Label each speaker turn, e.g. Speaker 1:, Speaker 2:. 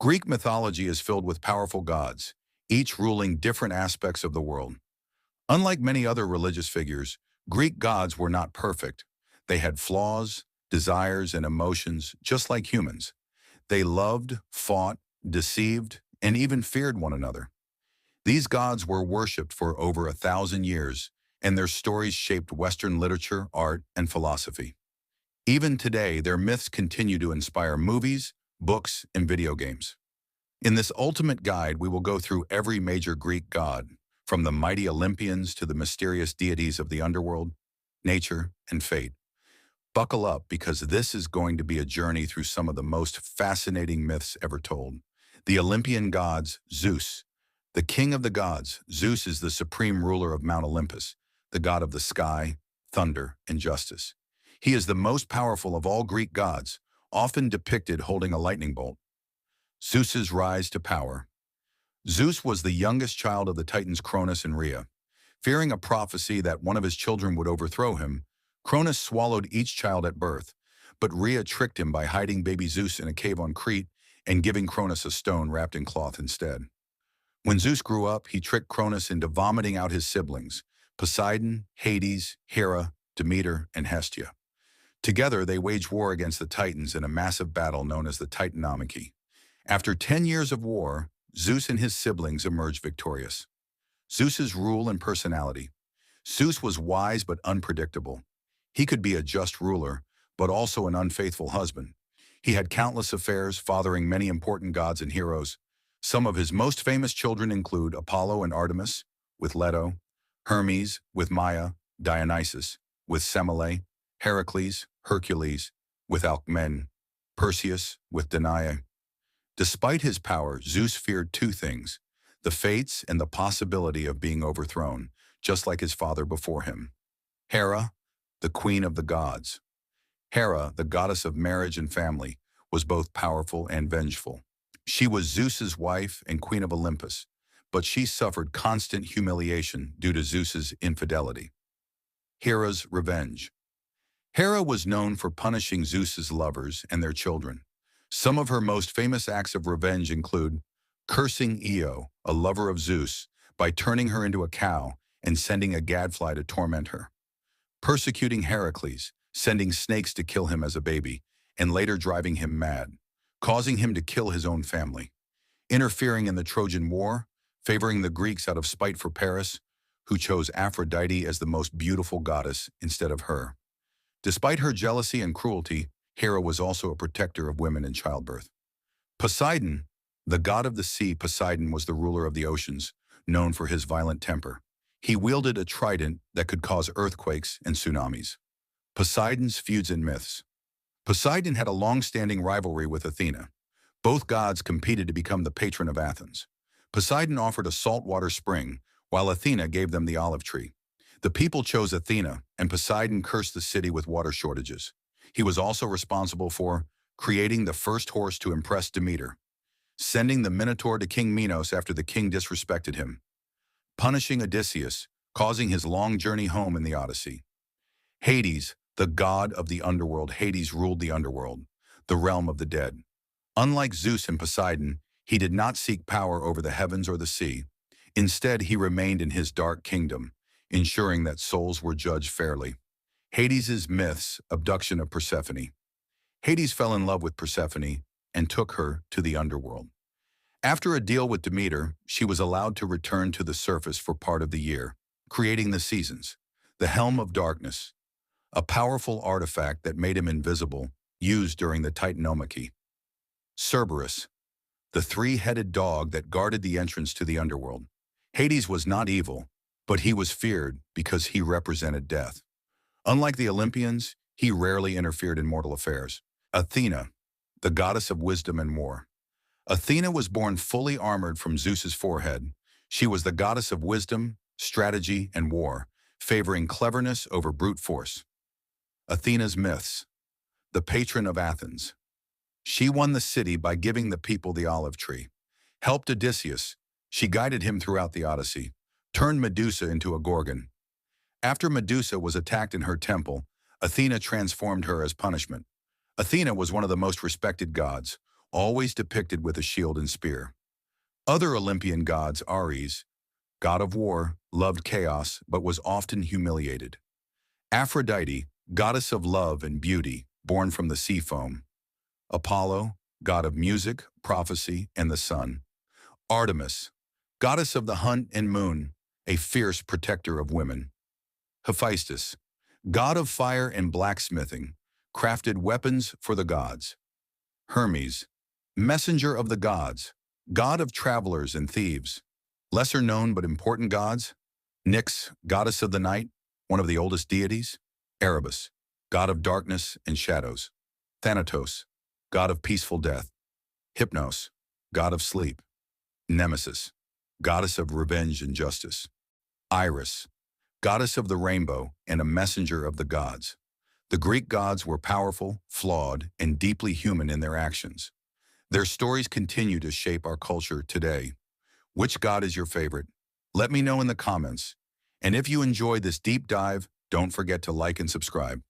Speaker 1: Greek mythology is filled with powerful gods, each ruling different aspects of the world. Unlike many other religious figures, Greek gods were not perfect. They had flaws, desires, and emotions just like humans. They loved, fought, deceived, and even feared one another. These gods were worshipped for over 1,000 years, and their stories shaped Western literature, art, and philosophy. Even today, their myths continue to inspire movies, books, and video games. In this ultimate guide, we will go through every major Greek god, from the mighty Olympians to the mysterious deities of the underworld, nature, and fate. Buckle up because this is going to be a journey through some of the most fascinating myths ever told. The Olympian gods, Zeus. The king of the gods, Zeus is the supreme ruler of Mount Olympus, the god of the sky, thunder, and justice. He is the most powerful of all Greek gods, often depicted holding a lightning bolt. Zeus's rise to power. Zeus was the youngest child of the Titans Cronus and Rhea. Fearing a prophecy that one of his children would overthrow him, Cronus swallowed each child at birth, but Rhea tricked him by hiding baby Zeus in a cave on Crete and giving Cronus a stone wrapped in cloth instead. When Zeus grew up, he tricked Cronus into vomiting out his siblings, Poseidon, Hades, Hera, Demeter, and Hestia. Together, they waged war against the Titans in a massive battle known as the Titanomachy. After 10 years of war, Zeus and his siblings emerged victorious. Zeus's rule and personality. Zeus was wise but unpredictable. He could be a just ruler, but also an unfaithful husband. He had countless affairs, fathering many important gods and heroes. Some of his most famous children include Apollo and Artemis, with Leto, Hermes, with Maia, Dionysus, with Semele, Heracles, Hercules, with Alcmene, Perseus, with Danae. Despite his power, Zeus feared two things: the fates and the possibility of being overthrown, just like his father before him. Hera, the queen of the gods. Hera, the goddess of marriage and family, was both powerful and vengeful. She was Zeus's wife and queen of Olympus, but she suffered constant humiliation due to Zeus's infidelity. Hera's revenge. Hera was known for punishing Zeus's lovers and their children. Some of her most famous acts of revenge include cursing Io, a lover of Zeus, by turning her into a cow and sending a gadfly to torment her; persecuting Heracles, sending snakes to kill him as a baby, and later driving him mad, causing him to kill his own family; interfering in the Trojan War, favoring the Greeks out of spite for Paris, who chose Aphrodite as the most beautiful goddess instead of her. Despite her jealousy and cruelty, Hera was also a protector of women in childbirth. Poseidon, the god of the sea. Poseidon was the ruler of the oceans, known for his violent temper. He wielded a trident that could cause earthquakes and tsunamis. Poseidon's feuds and myths. Poseidon had a long-standing rivalry with Athena. Both gods competed to become the patron of Athens. Poseidon offered a saltwater spring, while Athena gave them the olive tree. The people chose Athena, and Poseidon cursed the city with water shortages. He was also responsible for creating the first horse to impress Demeter, sending the Minotaur to King Minos after the king disrespected him, punishing Odysseus, causing his long journey home in the Odyssey. Hades, the god of the underworld. Hades ruled the underworld, the realm of the dead. Unlike Zeus and Poseidon, he did not seek power over the heavens or the sea. Instead, he remained in his dark kingdom, ensuring that souls were judged fairly. Hades's myths. Abduction of Persephone. Hades fell in love with Persephone and took her to the underworld. After a deal with Demeter, she was allowed to return to the surface for part of the year, creating the seasons. The Helm of Darkness, a powerful artifact that made him invisible, used during the Titanomachy. Cerberus, the three-headed dog that guarded the entrance to the underworld. Hades was not evil, but he was feared because he represented death. Unlike the Olympians, he rarely interfered in mortal affairs. Athena, the goddess of wisdom and war. Athena was born fully armored from Zeus's forehead. She was the goddess of wisdom, strategy, and war, favoring cleverness over brute force. Athena's myths. The patron of Athens. She won the city by giving the people the olive tree, helped Odysseus. She guided him throughout the Odyssey, turned Medusa into a gorgon. After Medusa was attacked in her temple, Athena transformed her as punishment. Athena was one of the most respected gods, always depicted with a shield and spear. Other Olympian gods, Ares, god of war, loved chaos but was often humiliated. Aphrodite, goddess of love and beauty, born from the sea foam. Apollo, god of music, prophecy, and the sun. Artemis, goddess of the hunt and moon, a fierce protector of women. Hephaestus, god of fire and blacksmithing, crafted weapons for the gods. Hermes, messenger of the gods, god of travelers and thieves. Lesser known but important gods. Nyx, goddess of the night, one of the oldest deities. Erebus, god of darkness and shadows. Thanatos, god of peaceful death. Hypnos, god of sleep. Nemesis, goddess of revenge and justice. Iris, goddess of the rainbow and a messenger of the gods. The Greek gods were powerful, flawed, and deeply human in their actions. Their stories continue to shape our culture today. Which god is your favorite? Let me know in the comments. And if you enjoyed this deep dive, don't forget to like and subscribe.